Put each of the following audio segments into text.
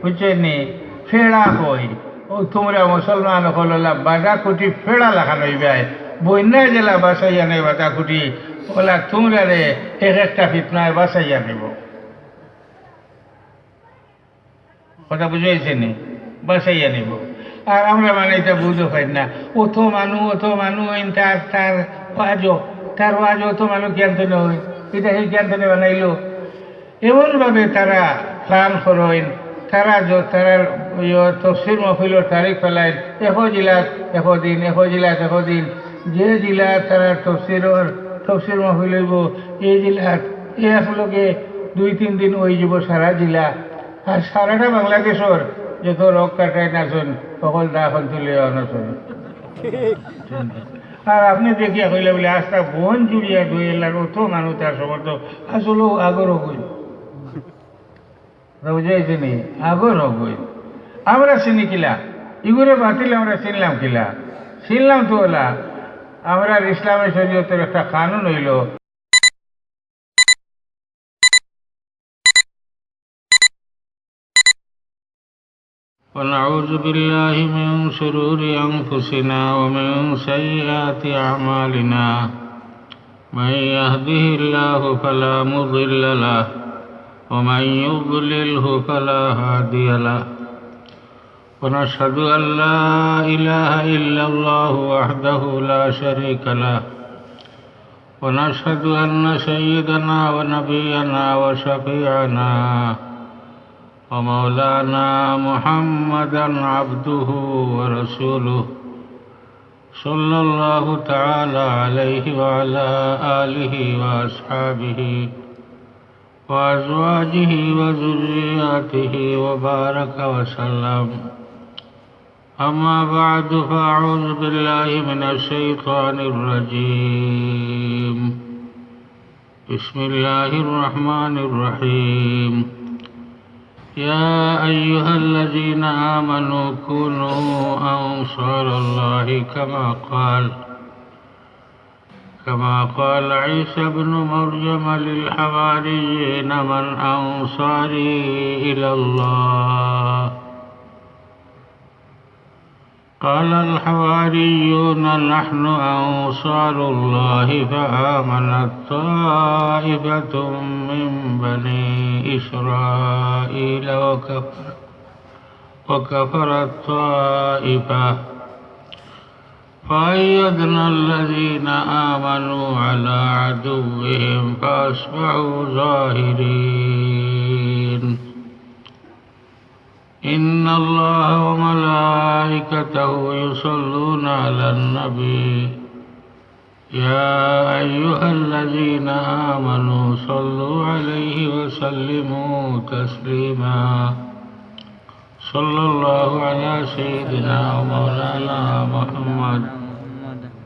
বুঝছেন নি ফেড়া কই ও তোমরা মুসলমান হলা বাধা কুটি ফেড়া লাগানো হইবে বন্যা জেলা বাসাইয়া নেই বাধা কুটি ওলা তোমরা রে এক একটা ফিতনায় বাসাইয়া নেব কথা বুঝাইছে নি বাসাইয়া নেব আর আমরা মানে এটা বুঝতে পারি না অত মানুষ তার ওয়াজ অত মানুষ জ্ঞান তো নয় এটা সেই জ্ঞান তো বানাইলো এমনভাবে তারা প্ল্যান করেন তারা তারা তফসির মহফিলের তারিখ ফেলাইন জেলাত দিন যে জেলা তারা তফসির মহফিল হইব এই জেলাত একলগে 2-3 দিন ওই যাব সারা জেলা আর সারাটা বাংলাদেশের যত রোগ কাটাই নাচন সকল দাখন তুলে আনছন আর আপনি দেখিয়া কইলে বলে আস্তা বন জুড়িয়া দুই এলার অত মানুষ তার সমর্থ আসলেও আগরও কই বুঝাইছে নি আগরও কই আমরা চিনি কিলা ইগুরে বাতিল আমরা চিনলাম তো ওলা আমরা ইসলামের শরীয়তের একটা কানুন হইল ونعوذ بالله من شرور أنفسنا ومن سيئات أعمالنا من يهده الله فلا مضل له ومن يضلله فلا هادي له ونشهد أن لا إله إلا الله وحده لا شريك له ونشهد أن سيدنا ونبينا وشفيعنا ومولانا محمدا عبده ورسوله صلى الله تعالى عليه وعلى آله وأصحابه وأزواجه وذرياته وبارك وسلم أما بعد فأعوذ بالله من الشيطان الرجيم بسم الله الرحمن الرحيم يا أيها الذين آمنوا كونوا أنصار الله كما قال عيسى بن مريم للحواريين من أنصاري إلى الله قال الحواريون نحن أنصار الله فآمنت طائفة من بني إسرائيل وكفرت طائفة فأيدنا الذين آمنوا على عدوهم فأصبحوا ظاهرين إن الله وملائكته يصلون على النبي يا أيها الذين آمنوا صلوا عليه وسلموا تسليما صلى الله على سيدنا ومولانا محمد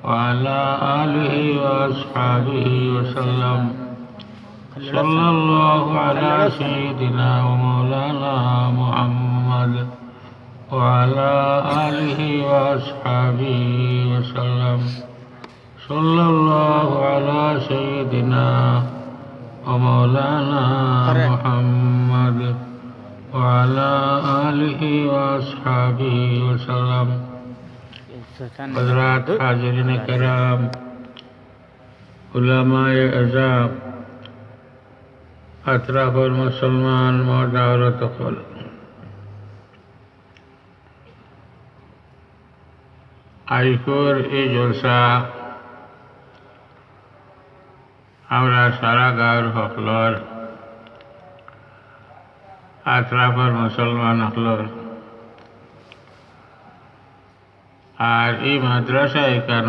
وعلى آله وأصحابه وسلم صلى الله على سيدنا ومولانا محمد وعلى آله وأصحابه وسلم صلى الله على سيدنا ومولانا محمد وعلى آله وأصحابه وسلم حضرات حاضرین کرام علماء اعظام اطراف المسلمان مرد عورت خل আইফোর এই জলসা আমরা সারা গাঁৱৰ সকলৰ আত্রাফর মুসলমান হকলর আর এই মাদ্রাসা কেন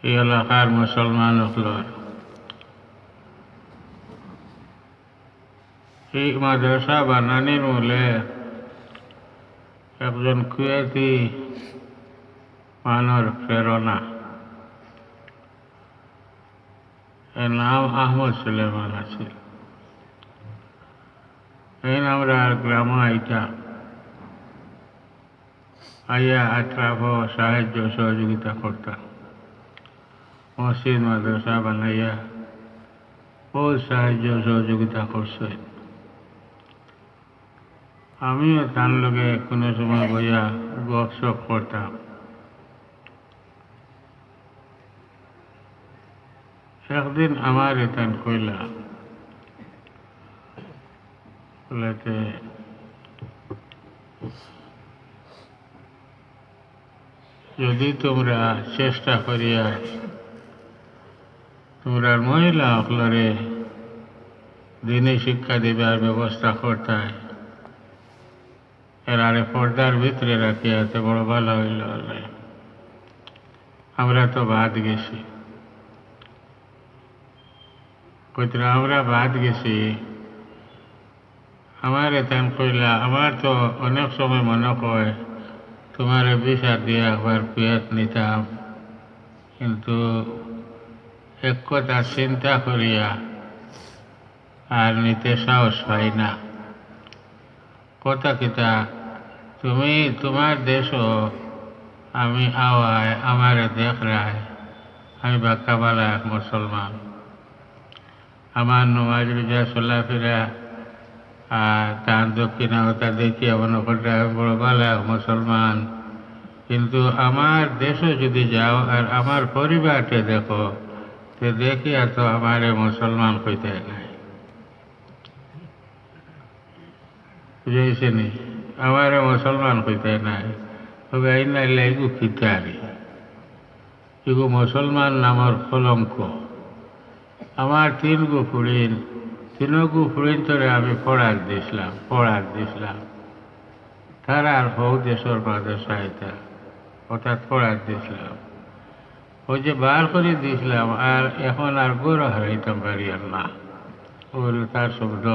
এই এলাকার মুসলমান হকলর এই মাদ্রাসা বানানির মূলে একজন কুয়েতি মানর প্রেরণা এর নাম আহমদ সুলেমান আছে এই আমরা গ্রাম আইটা আইয়া আত্রাফ সাহায্য সহযোগিতা করতাম মসজিদ মাদ্রাসা বানাইয়া বহুত সাহায্য সহযোগিতা করছে আমিও তার লগে কোনো সময় বইয়া গপসপ করতাম। একদিন আমার এতান কইলা বলেতে যদি তোমরা চেষ্টা করিয়া তোমরা মহিলা সকলরে দিনে শিক্ষা দিবার ব্যবস্থা করতায়, এর আরে পর্দার ভিতরে রাখিয়া এত বড় ভালো হইল। আমরা তো বাদ গেছি, কইতরা আমরা বাদ গেছি। আমার এতান কইলা আমার তো অনেক সময় মনে হয় তোমার বিচার দিয়ে একবার পেট নিতাম, কিন্তু এক কথা চিন্তা করিয়া আর নিতে সাহস পাই না। কথা কিতা তুমি তোমার দেশও আমি আওয়ায় আমারে দেখ রায় আমি বাক্কাবালা এক মুসলমান, আমার নমাজ রোজা চলাফেরা আর তার দক্ষিণাগতা দেখিয়া মনে করতে আমি বড় ভালো এক মুসলমান, কিন্তু আমার দেশও যদি যাও আর আমার পরিবারকে দেখো তো দেখিয়া তো আমারে মুসলমান কইতে নাই। বুঝেছি নি? আমারে মুসলমান কইতে নাই। তবে এই নাইলে এগু খিতারি, এগু মুসলমান নামর কলঙ্ক। আমার তিনগু ফুড়িন, তিনগু ফুড়িন তোরে আমি পড়াক দিছিলাম। তারা আর হৌ দেশের বাদশাহিতা অর্থাৎ পড়াক দিছিলাম। ওই যে বার করে দিয়েছিলাম আর এখন আর গৌর হারাইতাম পারি আর না, ওগুলো তার শব্দ।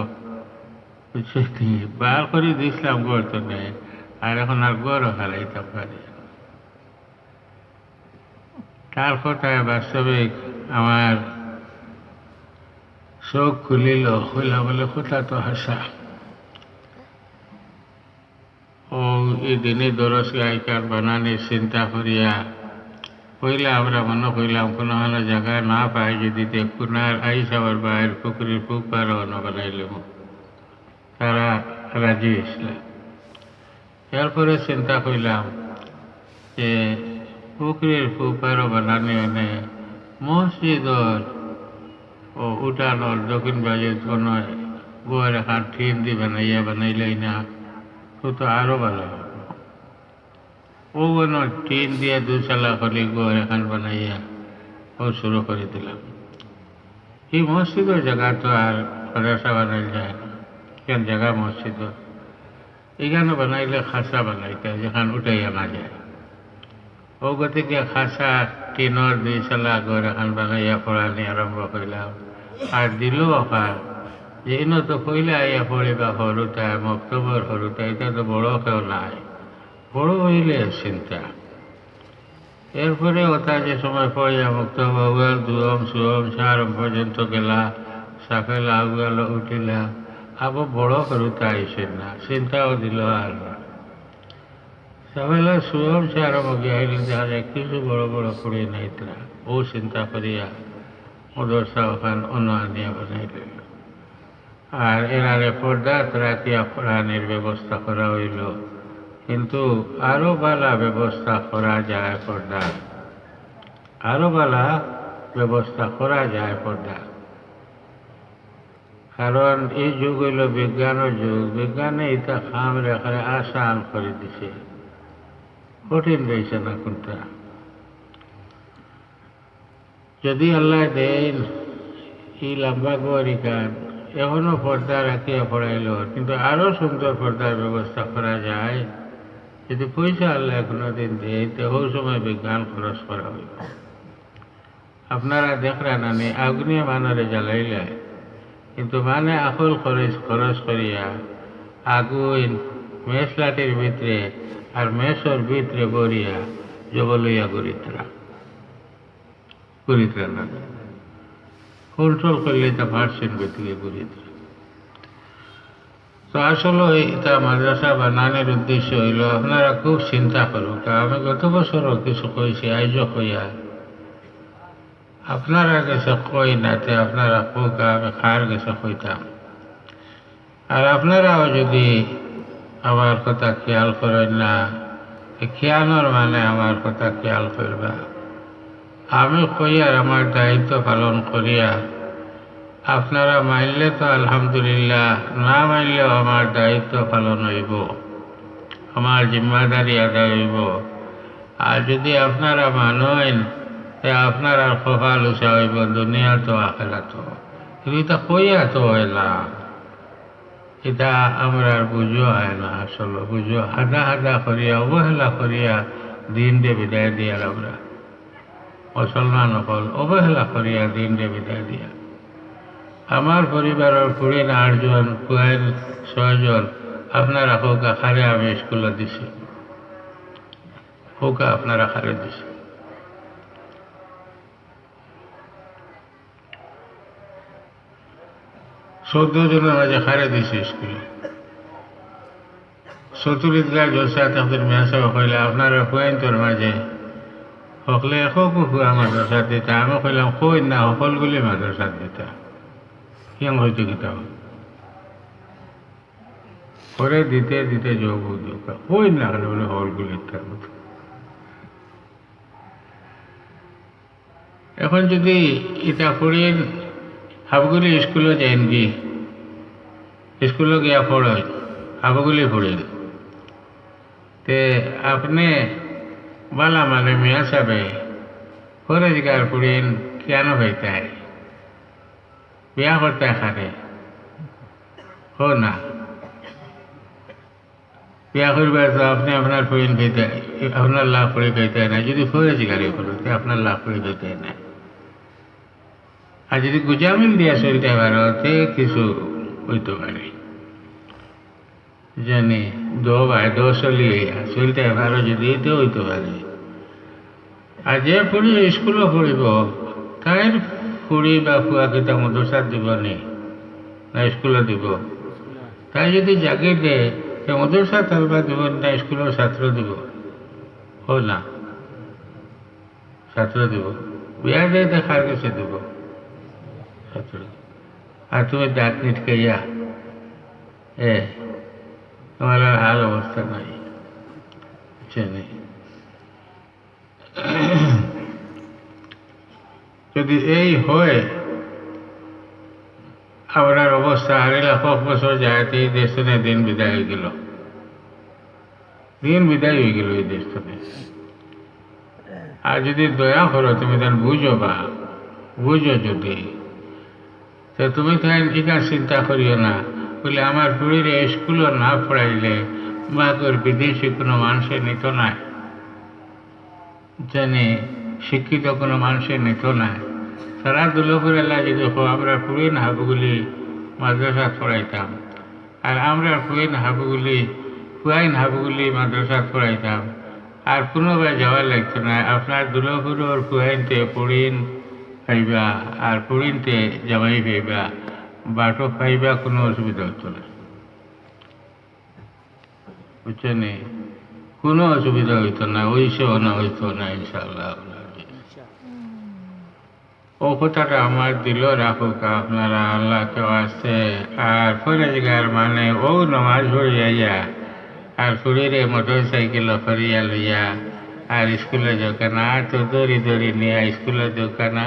বার করে দিয়েছিলাম গড় তো নেই, আর এখন আর গৌর হারাইতাম পারি। তার কথায় বাস্তবিক আমার চোখ খুলিল, হইলা বলে কোথা তো হাসা। ও এই দিনে দরসকে আইকার বানানির চিন্তা করিয়া পইলে আমরা মনে করলাম কোনো কোনো জায়গায় না পাই যদি কুনার আইসাবার বাইর পুকুরের পুকুর বানাইলাম। তারা রাজি হয়েছিল। এরপরে চিন্তা করলাম যে পুকুরের পুকুর বানানি এনে মসজিদর ও উঠানোর দক্ষিণ বাজে কোনো গোয়ার এখান ট্রেন দিয়ে বানাইলেই না তো আরো ভালো হবে। ও কোনো ট্রেন দিয়ে দুচালা করে গোয়ার এখান বানাইয়া ও শুরু করে দিলাম। এই মসজিদের জায়গা তো আর খরচা বানাই যায় না, কেন জায়গা মসজিদ এখানে বানাইলে খাসা বানাইতে যেখান উঠাই আনা যায়। ও গতিকে খাসা টিনের দুইচালা ঘর এখন বানাইয়া পড়ানি আরম্ভ করলাম। আর দিল অফার যে ইনো তো কইলে আইয়া পড়িবা সৰুতাই মক্তবর সৰুতাই, এটা তো বড় কেউ নাই, বড় হইলে চিন্তা। এরপরে ওটা যে সময় পড়িয়া মক্তবর দুয়ম সুয়ম সারম পর্যন্ত গেলা, সাফেলা গেল উঠিলা, আবার বড় সৰুতা আইসেন না, চিন্তাও দিল আর সাফেলা সুয়ম সারম গিয়ে হইলে দেখা যায় কিছু বড় বড় পড়ে নাইতরা। ও চিন্তা করিয়া মদরসা ওখান অন্য আনিয়া বানাইল। আর এরারে পর্দাত রাখিয়া কোরআনের ব্যবস্থা করা হইল। কিন্তু আরো ভালো ব্যবস্থা করা যায় পর্দা, আরো ভালো ব্যবস্থা করা যায় পর্দা। কারণ এই যুগ হইল বিজ্ঞানের যুগ। বিজ্ঞানে এটা খাম রেখে আসান করে দিছে, কঠিন রয়েছে না কোনটা। যদি আল্লাহ দেন এই লম্বা গোয়ারি কান এখনো পর্দা রাখিয়া পড়াইল, কিন্তু আরো সুন্দর পর্দার ব্যবস্থা করা যায় যদি পয়সা আল্লাহ কোনো দিন দেয়, তো ওই সময় বিজ্ঞান খরচ করা হইব। আপনারা দেখলেন আমি আগ্নি মানরে জ্বালাইলে, কিন্তু মানে আসল খরচ করিয়া আগুন মেসলাটির ভিতরে আর মেসর ভিতরে গড়িয়া জগলইয়া গরিত্রা না কন্ট্রোল করলে তা পারছেন গতিকে গরিত্রা। তো আসলে এটা মাদ্রাসা বানানোর উদ্দেশ্য হইল আপনারা খুব চিন্তা করুন। আমি গত বছরও কিছু কইছি, আইজও কইয়া আপনারা গেছে কই নাতে আপনারা কোক আমি খার গেছে কইতাম। আর আপনারাও যদি আমার কথা খেয়াল করেন না, খেয়ানোর মানে আমার কথা খেয়াল করবা। আমি কইয়ার আমার দায়িত্ব পালন করিয়া আপনারা মানলে তো আলহামদুলিল্লাহ, না মানলেও আমার দায়িত্ব পালন হইব, আমার জিম্মাদারি আদায় হইব। আর যদি আপনারা মানেন আপনার আর কপাল উঁচা হইব দুনিয়া তো আখেরাত। কিন্তু এটা কইয়া তো হয় না, এটা আমরা আর বুঝো হয় না। আসলে বুঝো হাদা হাদা করিয়া অবহেলা করিয়া দিন দে বিদায় দিয়ার আমরা মুসলমান হল অবহেলা করিয়া দিন দে বিদায় দিয়া। আমার পরিবারের 28 জন, 6 জন আপনারা হোক আখারে আমি স্কুলে দিছি, হোক আপনারা আখারে দিছি। 14 জনের মাঝে খারে দিছি স্কুলে। চতুর্থ গায়ে জলসা তখন মেয়া সাহেব কইলে আপনারা খুয়াইন তোর মাঝে সকলে খুয়া মাদ্রাসা দিতা। আমি কইলাম কই না, সকলগুলি মাদ্রাসা দিতা। কেন হয়তো কিতাব করে দিতে দিতে যোগ কই না কেন বলে সকলগুলি। এখন যদি এটা করেন হাবগুলি স্কুলে যাইন কি, স্কুলে গিয়া পড়েন, হাবগুলি পড়েন, তে আপনি বালা মানে মিয়া সাহেবে ফরেজগার পড়েন কেন হইতে বিয়া করতে খারে হো না। বিয়া করবার তো আপনি আপনার পড়েন খাইতে, আপনার লাভ করে খাইতে না। যদি ফরেজগারি করেন আপনার লাভ করে খাইতে না। আর যদি গুজামিল দিয়া চলতে পারো তে কিছু হইতে পারে, জানি দো চলি চলতে পারো যদি তো হইতে পারে। আর যে পড়ি স্কুলে পড়িব তাইর ফুড়ি বা ফুয়া কিতা মদরসাত দিব নি না স্কুলে দিব? তাই যদি জাগি দে মদরসা তালবা দিব না স্কুলের ছাত্র দিব? হো না, ছাত্র দিব। বিয়া দিয়ে দেখার কাছে দিব ছাত্র। আর তুমি দাঁত নিটকাইয়া তোমার আর হাল অবস্থা নাই। যদি এই হয় আপনার অবস্থা হারিলা, কত বছর যায় এই দেশ দিন বিদায় হয়ে গেল, দিন বিদায় হয়ে গেল এই দেশ থেকে। আর যদি দয়া করো তুমি তার বুঝো বা বুঝো যদি, তো তুমি তাই এখান চিন্তা করিও না বলে আমার পুরীরে স্কুলও না পড়াইলে বা তোর বিদেশি কোনো মানুষের নিত নাই, জানি শিক্ষিত কোনো মানুষের নিত নাই। সারা দুলপুরে লাগে দেখো আমরা পুরীন হাবুগুলি মাদ্রাসা পড়াইতাম, আর আমরা পুরীন হাবুগুলি পুয়াইন হাবুগুলি মাদ্রাসা পড়াইতাম, আর কোনোবার যাওয়া লাগতো না। আপনার দুলপুরের পুয়াইনতে পড়িন খাইবা আর পুরীনতে জামাই খাইবা, বাটো খাইবা, কোনো অসুবিধা হতো না, বুঝছেন? কোনো অসুবিধা হইতো না, ওইসব না হইতো না ইনশাআল্লাহ। ও কথাটা আমার দিল রাখুক আপনারা, আল্লাহ কেউ আসছে। আর ফরেজগার মানে ও নমাজ পড়িয়া আর শরীরে মোটর সাইকেল ফরিয়া লইয়া আর স্কুলে যাও না, তো দড়ি দড়ি নিয়ে স্কুলে যাও না।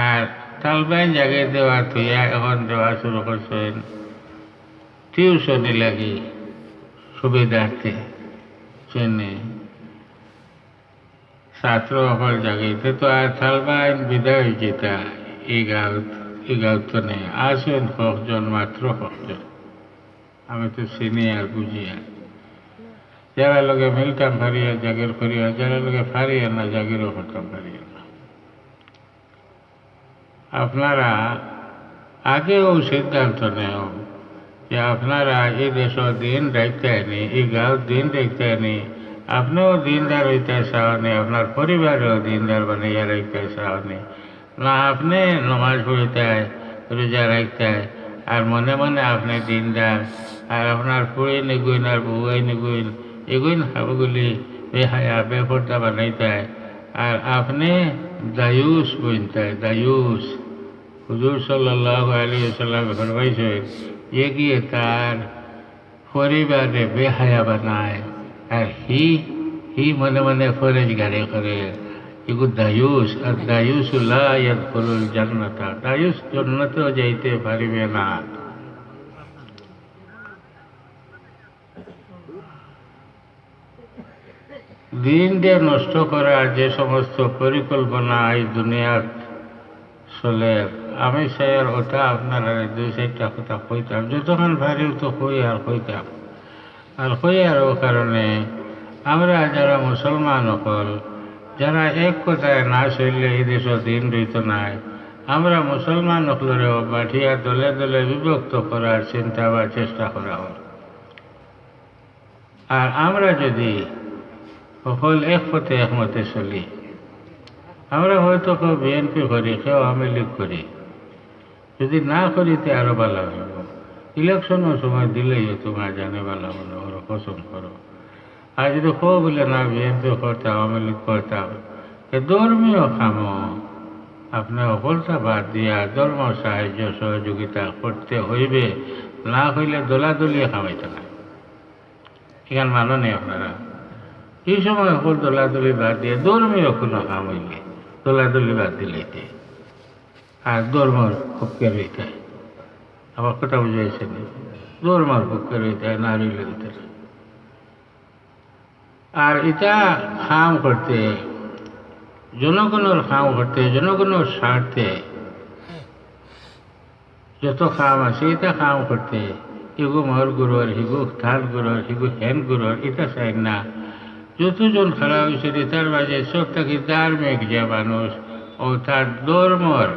আর তালবাইন জাগে দেওয়া থইয়া এখন দেওয়া শুরু করছেন টিউশনি লাগি সুবিধার্থে, চেনে ছাত্র সকল জাগিতে তো আর তালবাইন বিদায় যেতা এই গাঁত তো নেই। আসেন কজন, মাত্র কজন, আমি তো চিনি আর বুঝি। আর যারা লোকে মিলতাম ফারিয়া জাগের করিয়া, যারা লোকে ফারিয়া না জাগেরও করতাম ফারিয়া না। আপনারা আগেও সিদ্ধান্ত নেও যে আপনারা এই দেশের দিন দেখতে আনি, এই গাঁৱত দিন দেখতে আনি, আপনিও দিনদার হইতে চাওনি, আপনার পরিবারেও দিনদার বানাইয়া রাখতে চাওনি না। আপনি নমাজ পড়িতে রোজা রাখতে আর মনে মনে আপনি দিনদার, আর আপনার পুরী নেগুইন আর বউয়াই নেগুইন এগুইন হাবগুলি বেহায়া বেপর্দা বানাইতে, আর আপনি দায়ুস বইনতে দায়ুস। হুজুর সাল্লাল্লাহু আলাইহি ওয়াসাল্লাম ফরমাইছেন, এ গিয়ে তার পরিবারে বেহায়া বানায় আর হি মনে মনে ফরেজ গাড়ি করে এগু দায়ুস আর দায়ুসুল্লাহ ইয়াদখুলুল জান্নাতা দায়ুস জান্নাতেও যাইতে পারিবে না। দিন দিয়ে নষ্ট করার যে সমস্ত পরিকল্পনা এই দুনিয়ার চলে আমি স্যার ওটা আপনারা 2-4টা কথা কইতাম যতক্ষণ ভারিও তো কইতাম আর ও কারণে আমরা যারা মুসলমান হল যারা এক কথায় না চললে এই দেশ দিন রইত নাই আমরা মুসলমান হলেও বাঠিয়া দলে দলে বিভক্ত করার চিন্তা বা চেষ্টা করা হল। আর আমরা যদি সকল এক পথে একমতে চলি আমরা হয়তো কেউ বিএনপি করি কেউ আওয়ামী লীগ করি যদি না করিতে আরো ভালো হইব। ইলেকশনের সময় দিলেই তোমার জানে ভালো মনে করো পছন্দ করো আর যদি কেউ বলে না বিএনপি করতাম আওয়ামী লীগ করতাম ধর্মীয় কাম আপনার সকলটা বাদ দিয়া ধর্ম সাহায্য সহযোগিতা করতে হইবে না হইলে দোলাদলিয়ে খামাইতে না এখানে মানো নেই আপনারা এই সময় সকল দোলাদলি বাদ দিয়ে ধর্মীয় কোনো কাম হইলে দোলাদলি বাদ দিলেইতে আর ধর্মর পক্ষে রইতে আমার কথা বুঝাইছে না ধর্মর পক্ষে রইতে না রইলে দিতে আর এটা কাম করতে জনগণের কাম করতে জনগণের স্বার্থে যত কাম আছে এটা কাম করতে এগু মর গুরুর হিগু থান গুরুর হিগু হেন গুরুর এটা চাই না যতজন খেলা হয়েছে তার মাঝে সব থাকি ধার্মিক যে মানুষ ও তার ধর্মর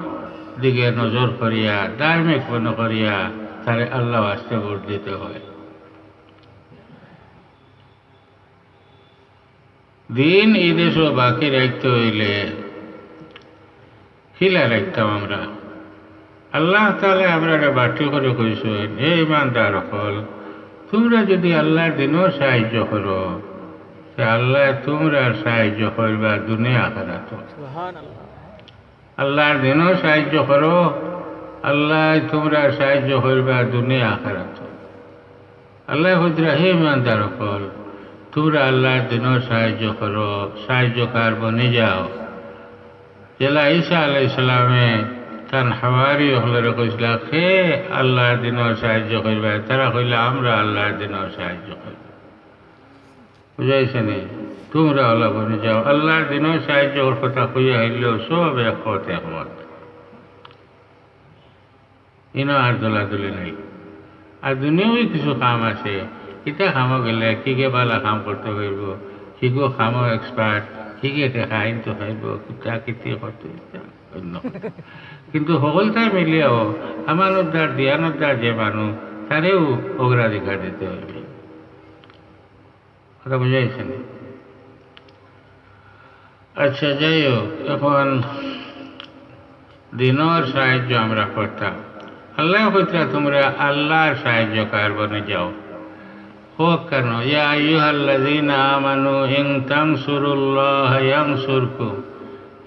দিকে নজর করিয়া ধার্মিক মনে করিয়া তারে আল্লাহ আসতে ভোট দিতে হয়। দিন এই দেশও বাকি রাখতে হইলে খিলা রাখতাম আমরা আল্লাহ তাহলে আমরা বাটি করে কইছেন হে ইমানদার হল তোমরা যদি আল্লাহর দিনও সাহায্য করো আল্লাহ তোমরা সাহায্য করবা দুনিয়া আখিরাত আল্লাহর দিনও সাহায্য করো আল্লাহ তোমরা সাহায্য করবা দুনিয়া আখিরাত। আল্লাহ হুজরা হে ইমানদার হল তোমরা আল্লাহর দিনও সাহায্য করো সাহায্যকার বনে যাও। জেলা ঈসা আলাইহিস সালামে তান হাওয়ারি হলরে কইছিল কে আল্লাহর দিনও সাহায্য করবে তারা কইলে আমরা আল্লাহর দিনও সাহায্য করব বুঝাইছে নি তোমরা আল্লাহ বনে যাও আল্লাহর দিনও সাহায্য কথা কইয়া হইলেও সব একমত একমত ইনো আর দোলাদলি নাই। আর দুনিয়াও কিছু কাম আছে এটা কামও গেলে কিকে বালা কাম করতে হইব কিগো কামও এক্সপার্ট কিকে দেখা আইন তো খাইব কিতা কিতি করতে অন্য কিন্তু সকলটাই মিলিয়াও আমানোদ্দার দিয়ানোদ্দার যে মানুষ তারেও অগ্রাধিকার দিতে হইবে কথা বুঝাইছেন। আচ্ছা যাই হোক এখন দিনের সাহায্য আমরা করতাম আল্লাহ কইতরা তোমরা আল্লাহর সাহায্যকার বনে যাও হোক কেন ইয়া আইয়ুহাল্লাযীনা আমানু ইন তানসুরুল্লাহ ইয়ানসুরকুম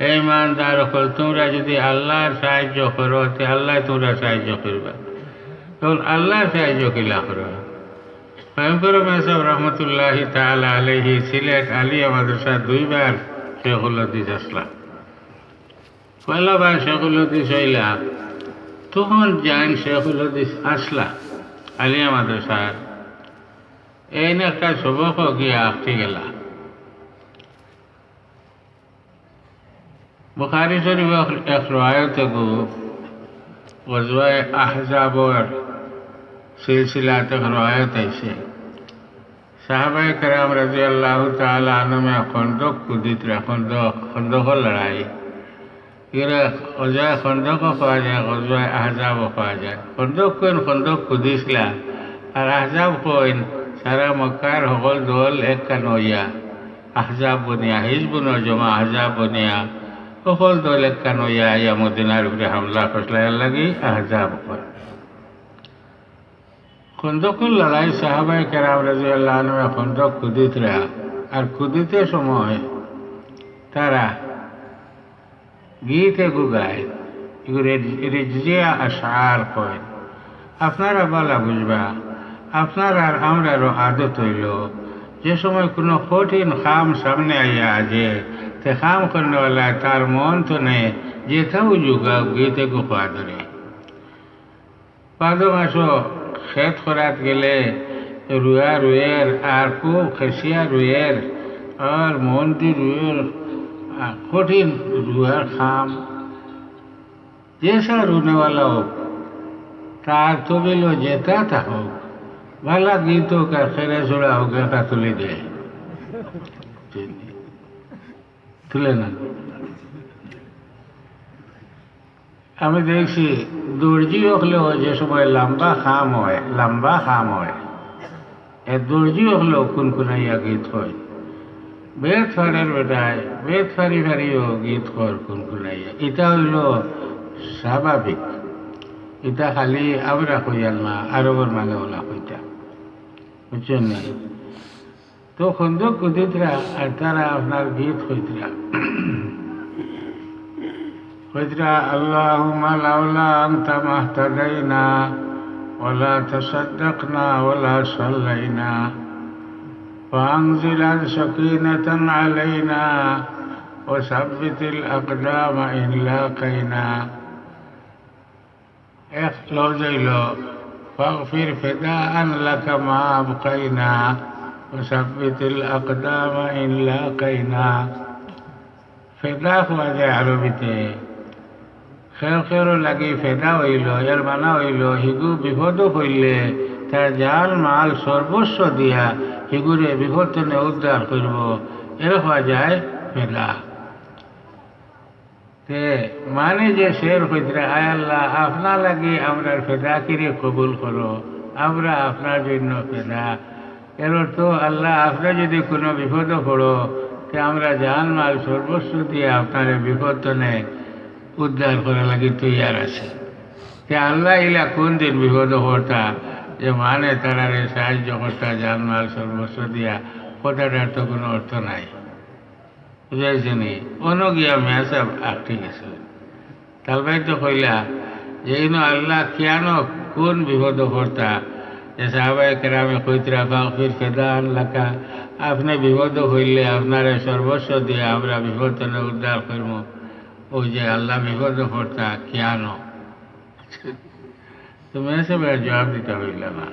এই ইমানদার হল তোমরা যদি আল্লাহর সাহায্য করো তে আল্লাহ তোমরা সাহায্য করবা তখন আল্লাহর সাহায্য কিলা করো। ভয়ঙ্কর মেসাব রহমতুল্লাহ তাআলা আলাইহি সিলেট আলিয়া মাদ্রাসা 2বার শেখুল হাদিস আসলা পয়লাবার শেখুল হাদিস হইলা তখন যান শেখুল হাদিস আসলা আলিয়া মাদ্রাসার এই একটা সবক গিয়া আঁকতে গেলা বুখারী শরীফ এক রওয়ায়াতে গো গজওয়ায়ে আহজাবের সিলসিলাতে রওয়ায়াত আছে সাহাবায়ে কেরাম রাদিয়াল্লাহু তাআলা আনহুম খন্দক কুদিতরা খন্দক লড়াই এরা গজওয়ায়ে খন্দক পাওয়া যায় গজওয়ায়ে আহজাব পাওয়া যায় খন্দক কুদিসলা আর আহজাব কইন সারা মক্কার সকল দল এক কান হইয়া আহজাব বনিয়া হিজবুনের জমা আহজাব বনিয়া সকল দল এক কান হইয়া ইয়া মদিনার উপরে হামলা করলার লাগি আহজাব কয় খন্দকুল লড়াই সাহাবায়ে কেরাম রাদিয়াল্লাহু আনহুম খন্দক কুদিতরা আর কুদিতে সময় তারা গীতে গায় এগুলো রিজিয়া আশআর কয় আপনারা বলা বুঝবা আপনার আর আমরারও আদত হইল যে সময় কোনো কঠিন খাম সামনে আইয়া আছে তে খাম করনেওয়ালা তার মন তো নেই যেথাও যুগা গীতে গোপা ধরে পাদো মাসো খেত করাত গেলে রুয়া রুয়ের আর খুব খেসিয়া রুয়ের আর মন দি রুয়ের কঠিন রুয়ার খাম जैसा रोने वाला हो तार तो भी लो जेता था हो भला गीतों का खेरे सुड़ा हो गया था तुले दे तुले ना আমি দেখছি দর্জি হলেও যে সময় লম্বা খাম হয় এ দর্জি হলেও কুনকুনাইয়া গীত হয় বেদ ফারের বেটায় বেদ ফারিও গীত কর কুনকুনাইয়া এটা হইল স্বাভাবিক এটা খালি আমরা কইয়াল না আরবের মানে ওলা কইতা বুঝছেন না তো খন্দক কুদিতরা আর তারা আপনার গীত কইতরা اللهم لولا أنت ما اهتدينا ولا تصدقنا ولا صلينا فأنزل سكينة علينا وثبت الأقدام إن لاقينا لو فاغفر فداء لك ما أبقينا وثبت الأقدام إن لاقينا فداء وجه عربيته খের লাগি ফেদা হইল এর মানা হইল হিগু বিপদ হইলে তার জাল মাল সর্বস্ব দিয়া হিগুরে বিপদ থেকে উদ্ধার করব এর হওয়া যায় ফেদা তে মানে যে শের হইতে আয় আল্লাহ আপনার লাগি আমরা ফেদা কিরে কবুল করো আমরা আপনার জন্য ফেদা এর অর্থ আল্লাহ আপনার যদি কোনো বিপদ পড়ো তে আমরা জান মাল সর্বস্ব দিয়ে আপনার বিপদ থেকে উদ্ধার করা লাগি তৈয়ার আছে তে আল্লাহ ইলা কোন দিন বিপদ হতা যে মানে তারারে সাহায্য করতা জানমাল সর্বস্ব দিয়া কথাটার তো কোনো অর্থ নাই বুঝাইছেনি অনগিয়া মেয়াসাব আটকে গেছিল তালবাই তো কইলা যে আল্লাহ কেন কোন বিপদ হতা যে সাহাবায়ে কেরামে কইতরা ফাগফির ফিদান লাকা আপনি বিপদ হইলে আপনার সর্বস্ব দিয়ে আমরা বিপদ থেকে উদ্ধার করব ওই যে আল্লাহ বিপদ হতা কেন তো মেয়েছে জবাব দিতে হইল না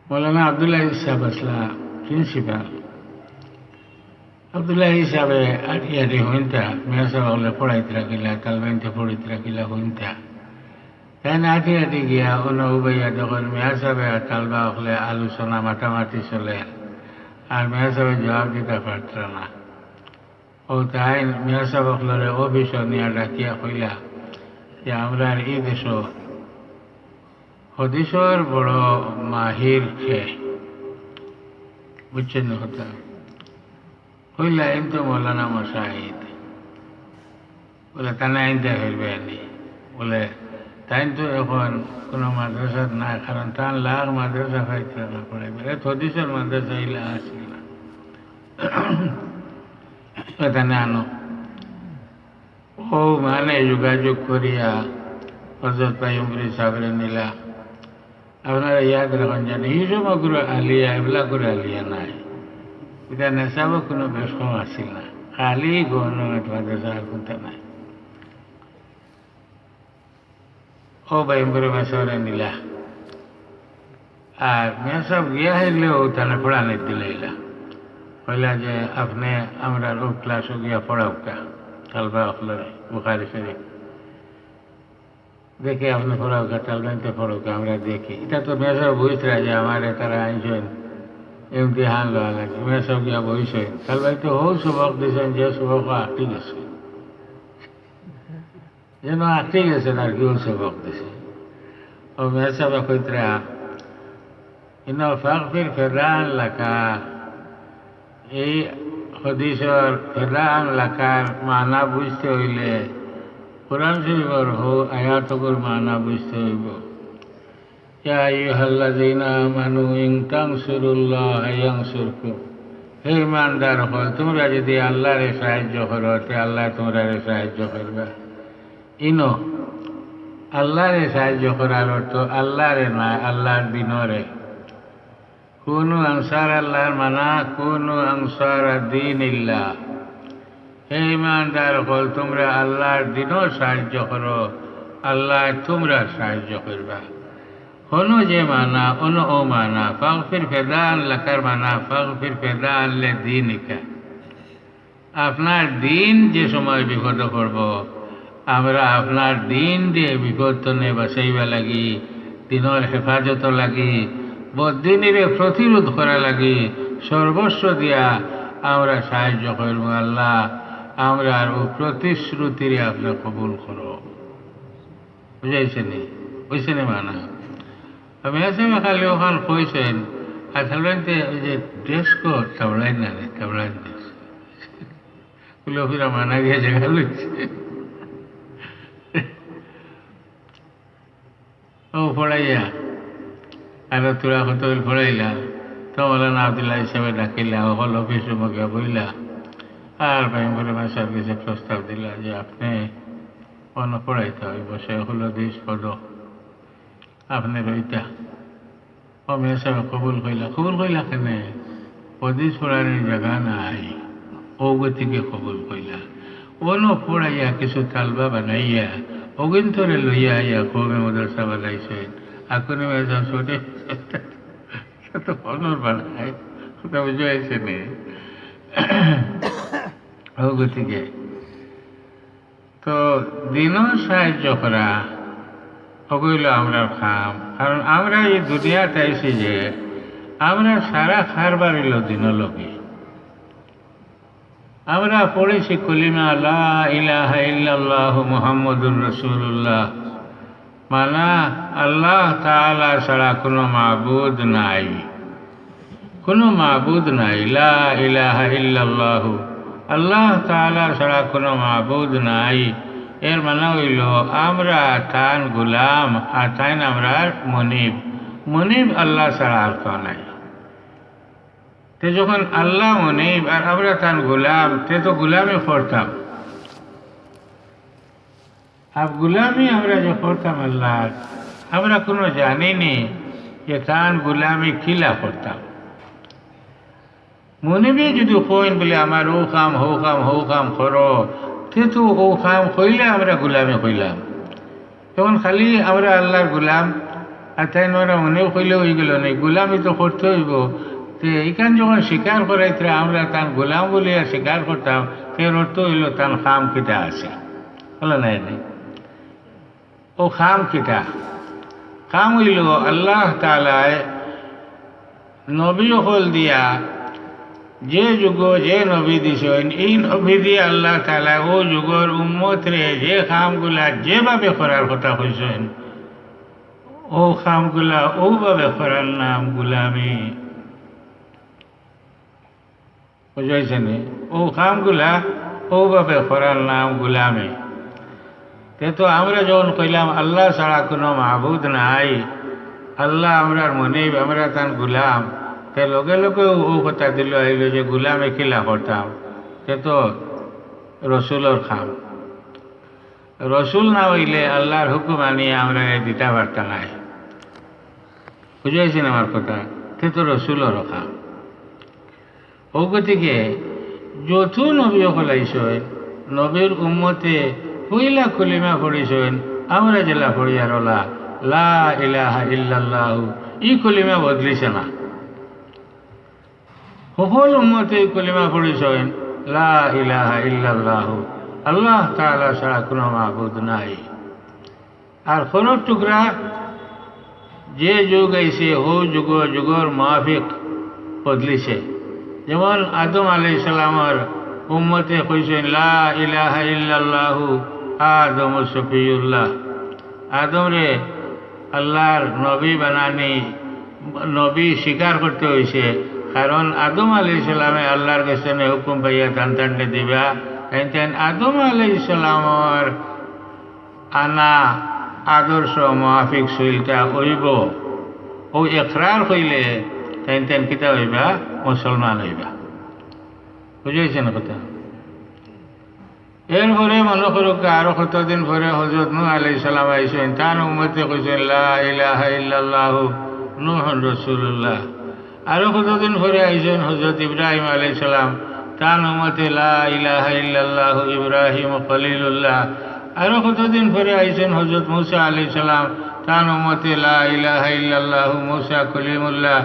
মৌলানা আবদুল্লাহ সাহেব আসলা প্রিন্সিপাল আবদুল্লাহ সাহেবে আটি হইনতা মেয়েছে হলে পড়াইতে রাখিলা তালবাইনতে পড়িতে রাখিলা হইনতা তাই না আটি গিয়া অন্য উবাইয়া যখন মেয়া সাহেবে তালবা হলে আলোচনা মাতামাতি চলে আর মেয়া সাহেবে জবাব দিতে পারত না ও তাই মেয়া সাহেব হলরে অফিস নিয়ে ডাকিয়া কইলা যে আমরা এই দেশ হদিসর বড় মাহির খেয়ে বুঝছেন কথা হইলা এম তো মৌলানা মশাহিদ বলে তানা আইনতে ফেলবে আনি বলে তাই তো এখন কোনো মাদ্রাসা না কারণ তার লাখ মাদ্রাসা খাইতে না পড়াইবে হদিসর মাদ্রাসা ইলা আসিল না তানে আনো ও মানে যোগাযোগ করিয়া হজরত পাইম্বরি সাবরে নিলা আপনারা ইয়াদ রাখেন জানি এই সমগ্র আলিয়া এগুলা করে আলিয়া নাই এটা নেশাবো কোনো বেশম আসিল না খালি গভর্নমেন্ট মাদ্রাসা আর কোনটা নাই ও পাইম্বরি মেসরে নিলা আর মেসব গিয়া হইলেও তাহলে পড়ানি দিলাইলা কইলা যে আপনি আমরা ও ক্লাসও গিয়া পড়াওকা তালবা অখলরে বুখারি শরীফ দেখে আপনি পড়াওকা তালবাইতে পড়াওকা আমরা দেখি এটা তো মেসব বুঝরা যে আমারে তারা আইছেন এমতি হান লওয়া লাগে মেসব গিয়া বইছে তালবাইতে হৌ সবক দিয়েছেন যে সবক আটটি গেছে যেন আটটি গেছেন আর কেউ সবক দিছে ও মেসব কইতরা ইন ফাগফির ফিদান লাকা এই হদিসর ফেদান লাকার মানা বুঝতে হইলে কোরআন শরীফের আয়াতগুর মানা বুঝতে হইব ইয়া আইয়ুহাল্লাযীনা আমানু ইন তানসুরুল্লাহ ইয়ানসুরকুম হে ইমানদার হল তোমরা যদি আল্লাহরে সাহায্য করো তে আল্লাহ তোমরা সাহায্য করবে ইনো আল্লাহরে সাহায্য করার অর্থ আল্লাহরে না, আল্লাহর দিনরে। কুনু আনসার আল্লাহর মানা কুনু আনসার দিন ইল্লাহ। হে ইমানদার হল, তোমরা আল্লাহর দিনও সাহায্য করো, আল্লাহ তোমরা সাহায্য করবা। হনো যে মানা অন ও মানা ফাগফির ফেদান লাকার মানা ফাগফির ফেদান লে দিনিকা। আপনার দিন যে সময় বিপদ করব, আমরা আপনার দিন দিয়ে বিপদ তনে বাঁচাইবা লাগি, দিনের হেফাজত লাগি, বদিনীরে প্রতিরোধ করা লাগি সর্বস্ব দিয়া আমরা সাহায্য করব। আল্লাহ আমরা ও প্রতিশ্রুতিরে আপনি কবুল করো। বুঝাইছেনি? বুঝছেনি মানা? আমি আছে খালি ওখান কইছেন আসলে ওই যে ড্রেস কোড কামড়াই না রে, কামড়াই ড্রেস গুলো ফিরা মানা গিয়ে জায়গা লইছে। ও পড়াইয়া আর তোরা কত পড়াইলা তো মৌলানা আবদুল্লাহ হিসাবে ডাকিলা, হল অফিস রুমকে বইলা, আর ভাই বলে মাসার কাছে প্রস্তাব দিলা যে আপনি অন্য পড়াইতে হয়, বসে হলো 20 পদ আপনি রইতা। ও মেয়ে সাহেব কবুল কইলা কেন? 25 পড়ানোর জায়গা নাই, ও গতিকে কবুল কইলা। অন্য পড়াইয়া কিছু তালবা বানাইয়া অগিন্তরে লইয়া আইয়া কমে মদরসা বানাইছে। এখন ছোটে তো অনর বানায়, ওটা বুঝাইছে নে। ও গতিকে তো দিনও সাহায্য করা ওগুলো আমরা খাম। কারণ আমরা এই দুনিয়াতে আইছি যে আমরা সারা খারবার এলো দিনও লোকে। আমরা পড়েছি কলিমা লা ইলাহা ইল্লাল্লাহু মুহাম্মাদুর রাসূলুল্লাহ, মানা আল্লাহ তাআলা ছাড়া কোনো মাবুদ নাই, কোনো মাবুদ নাই। লা ইলাহা ইল্লাল্লাহু, আল্লাহ তাআলা ছাড়া কোনো মাবুদ নাই। এর মানে হইল আমরা তান গুলাম আর তাইন আমরা মনিব। মনিব আল্লাহ ছাড়া আর কেউ নাই। তে যখন আল্লাহ মনিব আর আমরা তান গুলাম, তে তো গুলামি করতাম। আর গুলামি আমরা যে করতাম আল্লাহর, আমরা কোনো জানিনি যে তান গুলামি কিলা করতাম। মনিবে যদি কইন বলে আমার ও কাম হৌ কাম হৌ কাম করো, কিন্তু ও কাম কইলে আমরা গুলামি কইলাম। তখন খালি আমরা আল্লাহর গুলাম আর তাই আমরা মনেও কইলে হয়ে গেল নেই, গুলামি তো করতে হইব। তো এইখান যখন স্বীকার করাইতে আমরা তার গোলাম বলিয়া স্বীকার করতাম, এর অর্থ হইল তার খাম কিটা আছে, বলে নাই নাই। ও খাম কিটা? খাম হইল আল্লাহ তাআলায় নবী হল দিয়া যে যুগ যে নবী দিছেন, এই নবী দিয়ে আল্লাহ তাআলা ও যুগর উম্মতরে যে খামগুলা যেভাবে করার কথা কইছেন, ও খামগুলা ওভাবে করার নাম গুলামি। বুঝাইছে নি? ও কামগুলা ওভাবে করার নাম গুলামি। তো আমরা যখন কইলাম আল্লাহ ছাড়া কোনো মাহবুদ নাই, আল্লাহ আমরার মনিব, আমরা তার গুলাম, তে লগে লগে ও কথা দিল আইল যে গুলামে কিলা করতাম। তো রসুলের খাম, রসুল না হইলে আল্লাহর হুকুম আনিয়ে আমরা দিতে পারতাম নাই। বুঝাইছেন আমার কথা? তো রসুলের খাম। ও গতিকে যত নবী হলাইছেন, নবীর উম্মতে পইলা কলিমা পড়িছেন, আমরা জেলা পড়িয়ার ওলা লা ইলাহা ইল্লাল্লাহু, ই কলিমা বদলিছে না। সকল উম্মতে কলিমা পড়িছেন লা ইলাহা ইল্লাল্লাহু, আল্লাহ তাআলা ছাড়া কোনো মাবুদ নাই। আর কোন টুকরা যে যুগ আইছে ও যুগ যুগর মাফিক বদলিছে। যেমন আদম আলাইহিস সালামের উম্মতে কইছেন লা ইলাহা ইল্লাল্লাহু আদম সফিউল্লাহ, আদম রে আল্লাহর নবী বানানি, নবী স্বীকার করতে হয়েছে। কারণ আদম আলাইহিস সালামে আল্লাহর কাছে হুকুম পাইয়া টানটানটে দিবা, আদম আলাইহিস সালামের আনা আদর্শ মাফিক চলতা হইব। ও একরার হইলে তেন কিতা হইবা? মুসলমান হইবা। বুঝাইছে না কথা? এরপরে মনে করুক আরো কতদিন পরে হযরত নূহ আলাইহিস সালাম আইসেন, তার উম্মতে কইছেন লা ইলাহা ইল্লাল্লাহু নূহুর রাসূলুল্লাহ। আরো কতদিন পরে আইসেন হযরত ইব্রাহিম আলাইহিস সালাম, তার উম্মতে লা ইলাহা ইল্লাল্লাহু ইব্রাহিম খলিলুল্লাহ। আরো কতদিন পরে আইসেন হযরত মূসা আলাইহিস সালাম, তার উম্মতে লা ইলাহা ইল্লাল্লাহু মূসা কলিমুল্লাহ।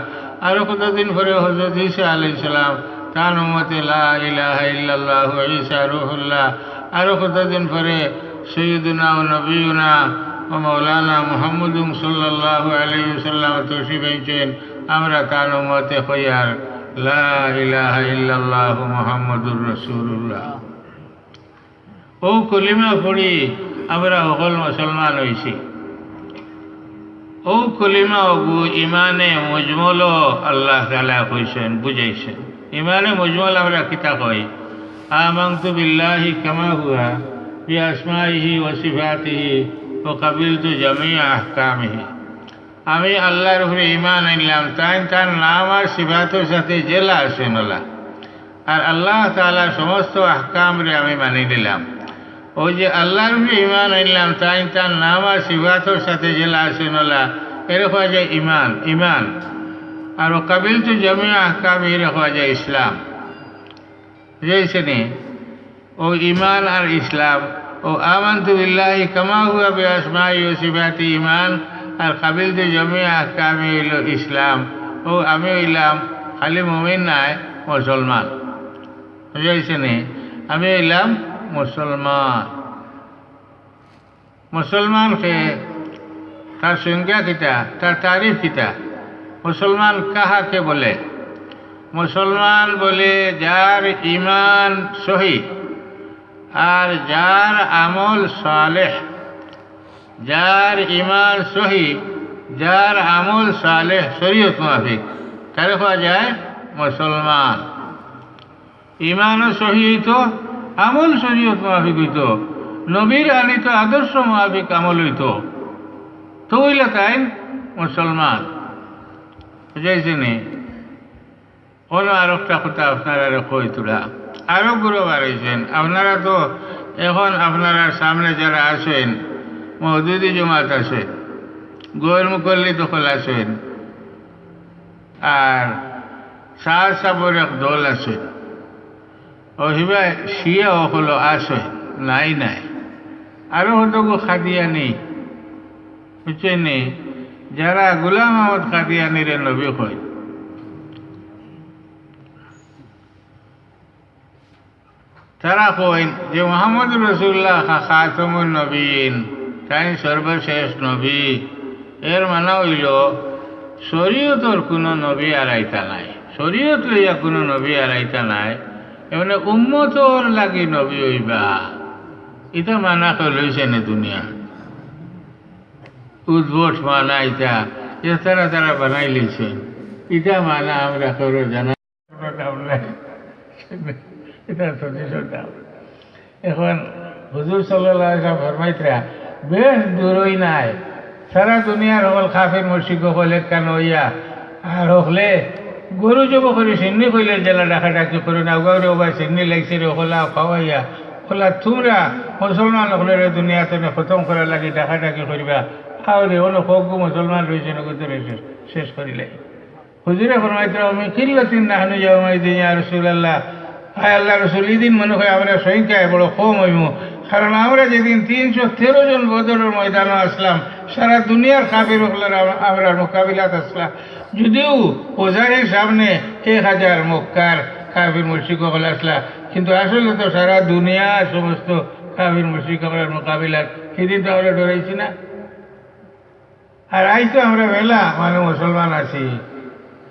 আরো কতদিন পরে হযরত ঈসা আলাইহিস সালাম, তার উম্মতে লা ইলাহা ইল্লাল্লাহু ঈসা রূহুল্লাহ। আরো কতদিন পরে সৈয়দুনা ও নবীনা ও মৌলানা মুহাম্মদুম সাল্লাল্লাহু আলাইহি ওয়াসাল্লাম তশরিফ আনছেন। আমরা তার উম্মতে হইয়ার লা ইলাহা ইল্লাল্লাহু মুহাম্মাদুর রাসূলুল্লাহ ও কলিমা পড়ি আমরা সকল মুসলমান হইছি। ও কলিমা অগু ইমানে মুজমল আল্লাহ তাআলা কইছেন, বুঝাইছেন। ইমানে মুজমল আমরা কিতা কই? আমানতু বিল্লাহি কামা হুয়া বিআসমাইহি ওয়া সিফাতিহি ওয়া কাবিলতু জামিআ আহকামিহি। আমি আল্লাহর উপরে ঈমান আনলাম, তার নাম আর সিফাতের সাথে জেলা আছেন আল্লাহ, আর আল্লাহ তাআলার সমস্ত আহকামরে আমি মানি নিলাম। ওই যে আল্লাহর উপরে ঈমান আনলাম, তার নাম আর সিফাতের সাথে জেলা আছেন আল্লাহ, এরকম যে ঈমান। আর কাবিলতু জামিআ আহকামিহি এরকম যে ইসলাম। বুঝেছেন? ও ঈমান আর ইসলাম। ও আমানতু বিল্লাহি কামা হুয়া বিআসমাইহি ওয়া সিফাতিহি ঈমান, আর কাবিলতু জামিআ আহকামিহি হইল ইসলাম। ও আমি হইলাম খালি মুমিন নাই, মুসলমান। বুঝেছেন? আমি হইলাম মুসলমান। মুসলমানকে তার সংজ্ঞা কিতা, তার তারিফ কিতা? মুসলমান কাহাকে বলে? মুসলমান বলে যার ঈমান সহি আর যার আমল সালেহ। যার ঈমান সহি, যার আমল সালেহ শরীয়ত মুতাবিক, তারে কোয়া যায় মুসলমান। ঈমানও সহি হইতো, আমল শরীয়ত মুতাবিক হইতো, নবীর আনিত আদর্শ মুতাবিক আমল হইতো, তো হইলে তাই মুসলমান। বুঝাইছেন? কোনো আর একটা কথা আপনারা কই তোলা আরো গুরু বাড়াইছেন। আপনারা তো এখন আপনারা সামনে যারা আসেন, মওদুদি জমাত আছে, গোয়ের মুকল্লি দখল আছেন, আর শাহ সাবর এক দল আছে, ওহিবা শিয়া হলো আসে নাই আরো হতো খাদিয়ানি। বুঝছেন? যারা গোলাম আহমদ কাদিয়ানির নবী কয়, তারা কইন যে মুহাম্মদুর রাসূলুল্লাহ খাতামুন নবীন, তাই সর্বশেষ নবী। এর মানে হইল শরীয়তর কোনো নবী আর আইতা নাই, শরীয়ত লইয়া কোনো নবী আর আইতা নাই, এমনি উম্মতর লাগি নবী হইবা। এটা মানা লইছেন দুনিয়া, উদ্ভট মানা এটা তারা বানাই লইছেন। এটা মানা আমরা করো জানা এটা এখন হুজুর সাল্লাল্লাহু আলাইহি ওয়াসাল্লাম ফরমাইতরা বেশ দূরই নাই, সারা দুনিয়ার হল কাফের মুশরিক হলে কেন হইয়া আর হলে গরু জব করে সিন্নি কইলে জেলা ডাকাডাকি করে না গৌরে ওবা সিন্নি লাগছে রে হলা খাওয়াইয়া হলা তোমরা মুসলমান হলে দুনিয়াতে খতম করার লাগে ডাকাডাকি করিবা, আরে হলো ফগু মুসলমান রয়েছে নগদ রয়েছে শেষ করিলে। হুজুরে ফরমাইতরা আমি কিল্লাতিন নাহনু ইয়াউমাইদিন ইয়া রাসূলুল্লাহ, হায় আল্লাহ রসুল, এদিন মনে হয় আমরা সংখ্যায় বড় কম হইব, কারণ আমরা যেদিন 313 জন বদরের ময়দানে আসলাম, সারা দুনিয়ার কাফির হলের আমরা মোকাবিলাত আসলাম, যদিও ওজারের সামনে 1000 মক্কার কাফির মুশরিক হলে আসলাম, কিন্তু আসলে তো সারা দুনিয়ার সমস্ত কাফির মুশরিক হলের মোকাবিলাত সেদিন তো আমরা ডরাইছি না। আর আই তো আমরা বেলা মানে মুসলমান আছি,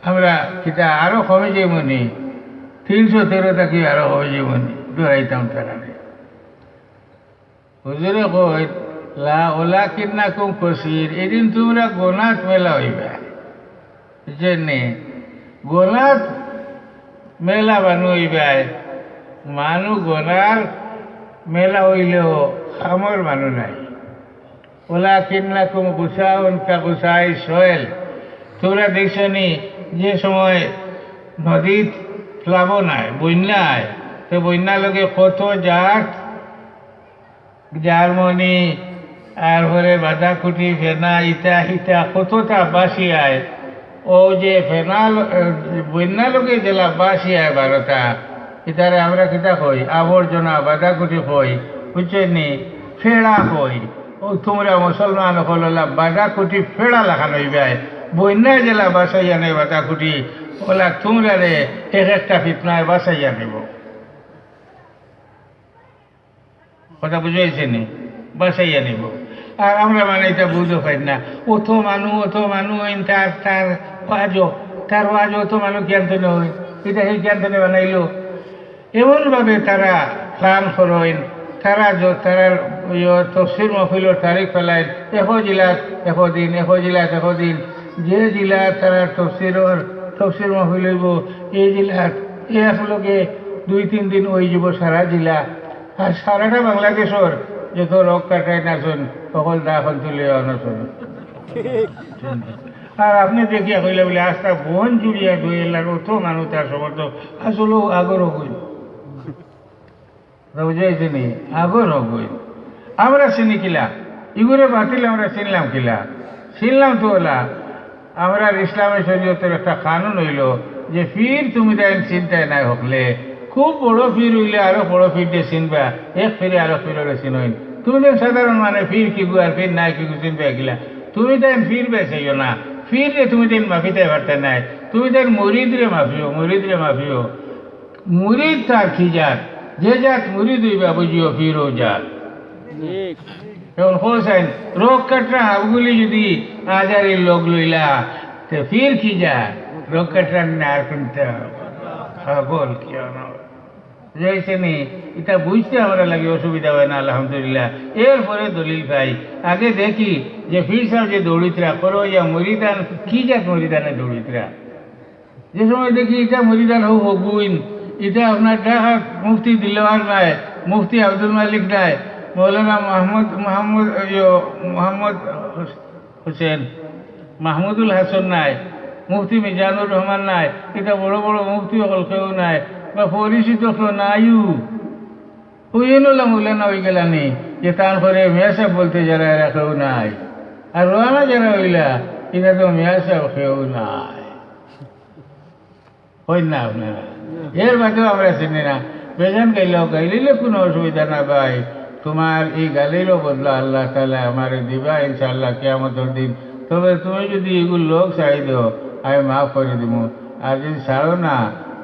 আমরা কিতা আরো কমে যাই মনে 313 থাকি আরো হয়ে যাবনি, ডরাইতাম তারা। হুজুরে কই লা ওলা কিন্নাকুম কসির, এদিন তোমরা গোনাত মেলা হইবা। বুঝছেন? গোনাত মেলা বানু হইবাই, মানু গোনার মেলা হইলেও আমার মানু নাই। ওলা কিন্নাকুম গুসাউন কা গুসাই সোয়েল, তোমরা দেখছো নি যে সময় নদীত প্লাবন আয়, বন্যা আয়, তো বন্যা লগে কত জাত জার্মনি আর পরে বাঁধাকুটি ফেনা ইটা হিটা কতটা বাসি আয় ও যে ফেনাল বন্যা লোকে জেলা বাসি আয় বারোটা ইতারে আমরা কিতা কই আবর্জনা বাঁধাকুটি কই বুঝছেনি ফেড়া কই ও তোমরা মুসলমান হলা বাঁধাকুটি ফেড়া লাগানো হইবে বন্যা জেলা বাসাইয়া নেই বাঁধাকুটি ওলা তোমরা রে এক একটা ফিতনায় বাসাইয়া নেব কথা বুঝাইছে নি বাসাইয়া নেব আর আমরা মানে এটা বুঝতে পারি না অত মানুষ তার ওয়াজ অত মানুষ জ্ঞানতে নয় এটা সেই জ্ঞানতে বানাইলো এমনভাবে তারা প্ল্যান করেন তারা তারা তফসির মহফিলের তারিখ ফেলায় জেলাত দিন যে জেলা তারা তফসির মহফিল হইব এই জেলাত একলগে 2-3 দিন ওই যাব সারা জেলা আর সারাটা বাংলাদেশের যত রোগ কাটায় নাচন সকল দাখন তুলে আনছন আর আপনি দেখিয়া কইলে বলে আস্তা বন জুড়িয়া দুইলার অত মানুষ তার সমর্থ আসলেও আগর হইল বুঝাইছে নি আগর হইল আমরা চিনি কিলা ইগুলো বাতিল আমরা চিনলাম তো ওলা আমরা ইসলামের শরীয়তের একটা কানুন হইল যে ফির তুমি তাই চিন্তায় নাই হকলে খুব বড় ফির হইলে আরো বড় ফির দিয়ে চিনবা এক ফিরে আরো ফিরে চিনইন তুমি তো সাধারণ মানে ফির কিগু আর ফির নাই কিগু চিনবা গিলা তুমি তাই ফির বেসাইও না ফির রে তুমি তাই মাফিতে পারতে নাই তুমি তাই মরিদ রে মাফিও মুরিদ তার কি জাত যে জাত মুরিদ হইবা বুঝিও ফিরও জাত এখন হোসেন রোগ কাটরা হাবগুলি যদি আজারের লোক লইলা তো ফির কি জাত রোগ কাটরা না আর কোনটা বল কি যাইছে নি এটা বুঝতে আমরা লাগে অসুবিধা হয় না আলহামদুলিল্লাহ এরপরে দলিল পাই আগে দেখি যে ফির সাহেব যে দৌড়িতরা করো ইয়া মরিদান কি জাত মরিদানে দৌড়িতরা যে সময় দেখি এটা মরিদান হগুইন এটা আপনার ঢাকা মুফতি দিলওয়ার নাই মুফতি আব্দুল মালিক নাই মৌলানা মোহাম্মদ হোসেন মাহমুদুল হাসান নাই মুফতি মিজানুর রহমান নাই এটা বড় বড় মুফতি হল কেউ নাই বা পরিচিত কেউ নাইও হুইনলা মৌলানা হয়ে গেলানি যে তারপরে মিয়া সাহেব বলতে যারা এরা কেউ নাই আর রোয়ানা যারা হইলা এটা তো মিয়া সাহেব কেউ নাই হই না আপনারা এর বাদেও আমরা চিনি না বেজান গাইলে কোনো অসুবিধা না ভাই তোমার এই গালিরও বদলা আল্লাহ তাআলা আমারে দিবা ইনশাআল্লাহ কিয়ামতের দিন তবে তুমি যদি এগুলো লোক চাই দাও আমি মাফ করে দিব আর যদি ছাড়ো না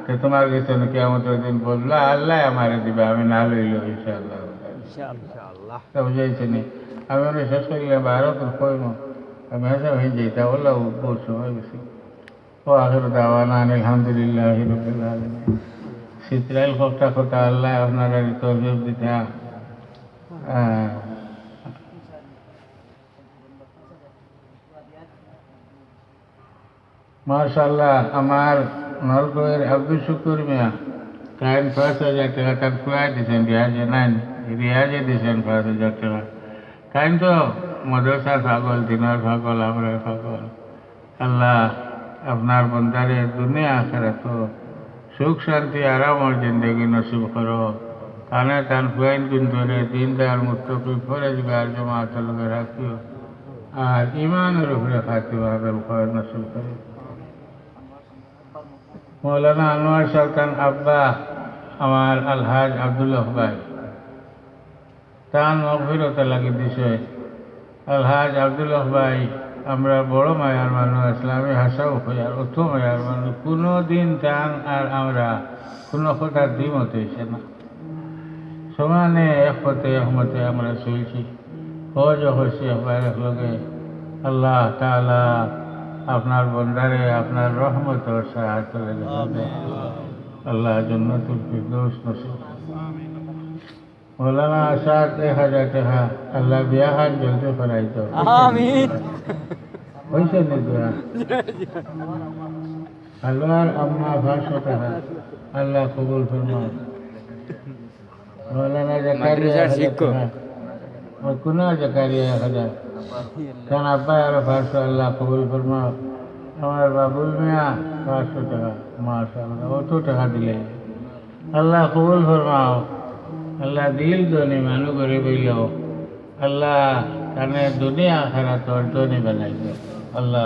তো তোমার কিছু কিয়ামতের দিন বদলা আল্লাহ আমারে দিবা আমি না লইল ইনশাআল্লাহ বুঝাইছি নি আমি অনেক শেষ করিলাম ভারতের কইম আমি হেসা হয়ে যাই তা বললাম বহুত সময় বেশি وآخر دعوانا أن الحمد لله رب العالمين سترائل কথা আল্লাহ আপনারা তৌফিক দিতে মাশাআল্লাহ আমার নলগড়ের আব্দুল শুকুর মিয়া কাইন ৫,০০০ টাকা তার ফুয়াই দিয়েছেন রিয়াজে দিয়েছেন ৫,০০০ টাকা কাইন তো মাদ্রাসার পাগল দিনের পাগল আমরা পাগল আল্লাহ আপনার বন্ধারে দুনিয়া আখেরাত সুখ শান্তি আরামর জিন্দগি নসিব করো কানে টান ফুয়াইন দিন ধরে দিন দেওয়ার মুক্তি ফরেজগার জমাতের লগে রাখিও আর ইমানের উপরে খাতিবা খয়ের নসিব করো মৌলানা আনোয়ার সুলতান আব্বা আমার আলহাজ আব্দুল্লাহ ভাই তান মগফিরতে লাগি দিছে আলহাজ আব্দুল্লাহ ভাই আমরা বড় মায়ার মানুষ ইসলামী হাসাও হই আর অত মায়ার মানুষ কোনো দিন টান আর আমরা কোনো কথা দ্বিমত হয়েছে না সমানে একমতে একমতে আমরা চলছি সহজ হয়েছে একবার একলগে আল্লাহ তাআলা আপনার বন্দারে আপনার রহমতের সাহায্য করে আল্লাহ জান্নাতুল ফিরদৌস নসিব মৌলানা আসাদ ১,০০০ টাকা আল্লাহ বিয়াহান জলদি করাই তো আমিন হয়েছে না দোয়া আল্লাহর আম্মা ৫০০ টাকা আল্লাহ কবুল ফরমাও মৌলানা জাকারিয়া কোনা জাকারিয়া ১,০০০ কান আব্বা আরো ৫০০ আল্লাহ কবুল ফরমাও আমার বাবুল মিয়া ৫০০ টাকা মাশাআল্লাহ অত টাকা দিলে আল্লাহ কবুল ফরমাও আল্লাহ দিল ধনী মানুষ করে বইল আল্লাহ তানে দুনিয়া খারাপ তোর ধনী বানাইল আল্লাহ